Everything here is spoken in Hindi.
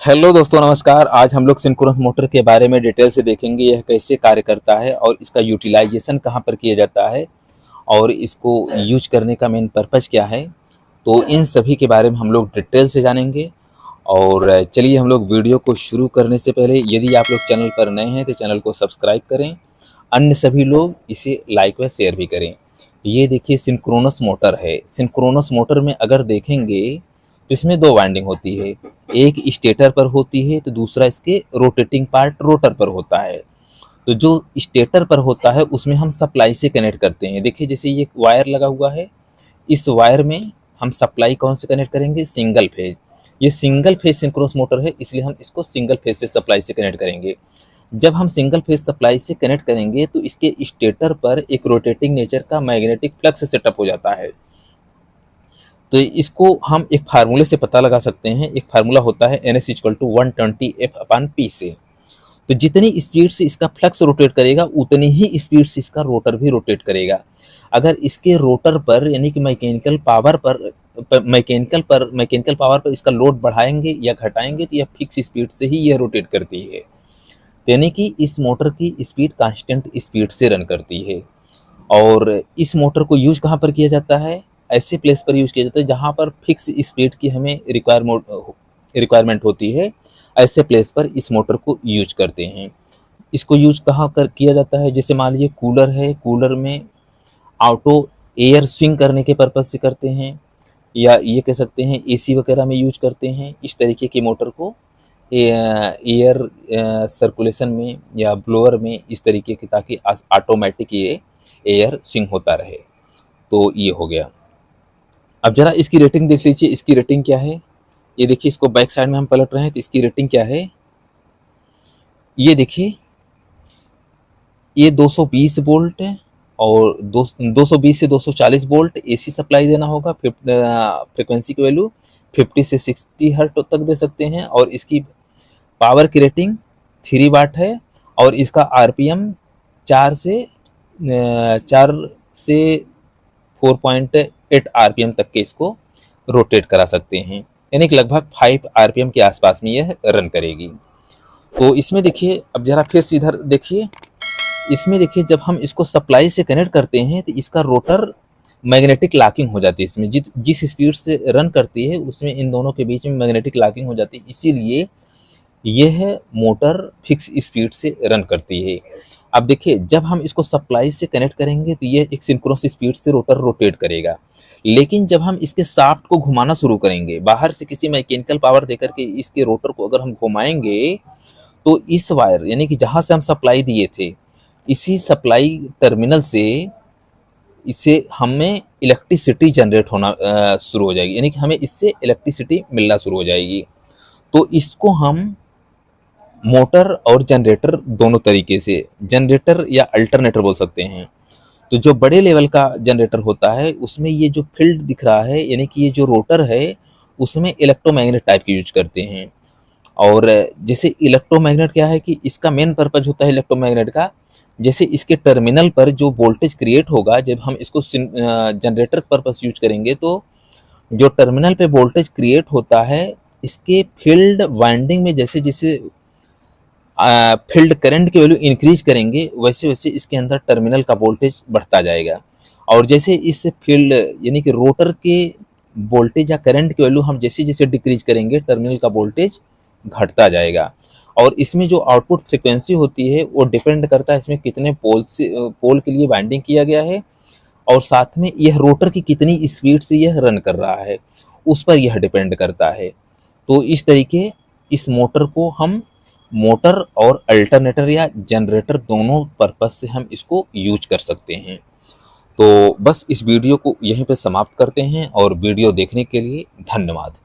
हेलो दोस्तों, नमस्कार। आज हम लोग सिंक्रोनस मोटर के बारे में डिटेल से देखेंगे। यह कैसे कार्य करता है और इसका यूटिलाइजेशन कहाँ पर किया जाता है और इसको यूज करने का मेन पर्पज़ क्या है। तो इन सभी के बारे में हम लोग डिटेल से जानेंगे। और चलिए, हम लोग वीडियो को शुरू करने से पहले यदि आप लोग चैनल पर नए हैं तो चैनल को सब्सक्राइब करें, अन्य सभी लोग इसे लाइक व शेयर भी करें। ये देखिए, सिंक्रोनस मोटर है। सिंक्रोनस मोटर में अगर देखेंगे तो इसमें दो वाइंडिंग होती है, एक स्टेटर पर होती है तो दूसरा इसके रोटेटिंग पार्ट रोटर पर होता है। तो जो स्टेटर पर होता है उसमें हम सप्लाई से कनेक्ट करते हैं। देखिए, जैसे ये वायर लगा हुआ है, इस वायर में हम सप्लाई कौन से कनेक्ट करेंगे? Single phase. ये सिंगल फेज सिंक्रोनस मोटर है, इसलिए हम इसको सिंगल फेज से सप्लाई से कनेक्ट करेंगे। जब हम सिंगल फेज सप्लाई से कनेक्ट करेंगे तो इसके स्टेटर पर एक रोटेटिंग नेचर का मैग्नेटिक फ्लक्स सेटअप हो जाता है। तो इसको हम एक फार्मूले से पता लगा सकते हैं। एक फार्मूला होता है NS इक्वल टू 120F/P से। तो जितनी स्पीड से इसका फ्लक्स रोटेट करेगा उतनी ही स्पीड से इसका रोटर भी रोटेट करेगा। अगर इसके रोटर पर यानी कि मैकेनिकल पावर पर इसका लोड बढ़ाएंगे या घटाएंगे तो यह फिक्स स्पीड से ही यह रोटेट करती है। यानी कि इस मोटर की स्पीड कांस्टेंट स्पीड से रन करती है। और इस मोटर को यूज कहाँ पर किया जाता है? ऐसे प्लेस पर यूज किया जाता है जहाँ पर फिक्स स्पीड की हमें रिक्वायरमेंट होती है। ऐसे प्लेस पर इस मोटर को यूज करते हैं। इसको यूज कहाँ कर किया जाता है? जैसे मान लीजिए कूलर है, कूलर में ऑटो एयर स्विंग करने के पर्पज से करते हैं, या ये कह सकते हैं AC वगैरह में यूज करते हैं इस तरीके की मोटर को। एयर सर्कुलेशन में या ब्लोअर में इस तरीके की, ताकि ऑटोमेटिक ये एयर स्विंग होता रहे। तो ये हो गया। अब जरा इसकी रेटिंग देख लीजिए, इसकी रेटिंग क्या है। ये देखिए, इसको बैक साइड में हम पलट रहे हैं तो इसकी रेटिंग क्या है। ये देखिए, ये 220 वोल्ट है और 220 से 240 वोल्ट AC सप्लाई देना होगा। फ्रिक्वेंसी की वैल्यू 50 से 60 हर्ट तक दे सकते हैं। और इसकी पावर की रेटिंग 3 वाट है और इसका RPM 4 से 4.8 RPM तक के इसको रोटेट करा सकते हैं। यानी कि लगभग 5 RPM के आसपास में यह रन करेगी। तो इसमें देखिए, अब जरा फिर से इधर देखिए, इसमें देखिए जब हम इसको सप्लाई से कनेक्ट करते हैं तो इसका रोटर मैग्नेटिक लॉकिंग हो जाती है। इसमें जिस स्पीड से रन करती है उसमें इन दोनों के बीच में मैग्नेटिक लॉकिंग हो जाती है, इसीलिए यह मोटर फिक्स स्पीड से रन करती है। अब देखिए, जब हम इसको सप्लाई से कनेक्ट करेंगे तो ये एक सिंक्रोनस स्पीड से रोटर रोटेट करेगा। लेकिन जब हम इसके शाफ्ट को घुमाना शुरू करेंगे, बाहर से किसी मैकेनिकल पावर देकर के इसके रोटर को अगर हम घुमाएंगे तो इस वायर यानी कि जहां से हम सप्लाई दिए थे, इसी सप्लाई टर्मिनल से इसे हमें इलेक्ट्रिसिटी जनरेट होना शुरू हो जाएगी। यानी कि हमें इससे इलेक्ट्रिसिटी मिलना शुरू हो जाएगी। तो इसको हम मोटर और जनरेटर दोनों तरीके से, जनरेटर या अल्टरनेटर बोल सकते हैं। तो जो बड़े लेवल का जनरेटर होता है उसमें ये जो फील्ड दिख रहा है, यानी कि ये जो रोटर है उसमें इलेक्ट्रोमैग्नेट टाइप की यूज करते हैं। और जैसे इलेक्ट्रोमैग्नेट क्या है कि इसका मेन पर्पज होता है इलेक्ट्रोमैग्नेट का, जैसे इसके टर्मिनल पर जो वोल्टेज क्रिएट होगा, जब हम इसको जनरेटर पर्पज यूज करेंगे तो जो टर्मिनल पे वोल्टेज क्रिएट होता है, इसके फील्ड वाइंडिंग में जैसे जैसे फील्ड करंट की वैल्यू इंक्रीज करेंगे वैसे वैसे इसके अंदर टर्मिनल का वोल्टेज बढ़ता जाएगा। और जैसे इस फील्ड यानी कि रोटर के वोल्टेज या करंट की वैल्यू हम जैसे जैसे डिक्रीज करेंगे, टर्मिनल का वोल्टेज घटता जाएगा। और इसमें जो आउटपुट फ्रिक्वेंसी होती है वो डिपेंड करता है इसमें कितने पोल के लिए वाइंडिंग किया गया है, और साथ में यह रोटर की कितनी स्पीड से यह रन कर रहा है उस पर यह डिपेंड करता है। तो इस तरीके इस मोटर को हम मोटर और अल्टरनेटर या जनरेटर दोनों पर्पज से हम इसको यूज कर सकते हैं। तो बस इस वीडियो को यहीं पे समाप्त करते हैं और वीडियो देखने के लिए धन्यवाद।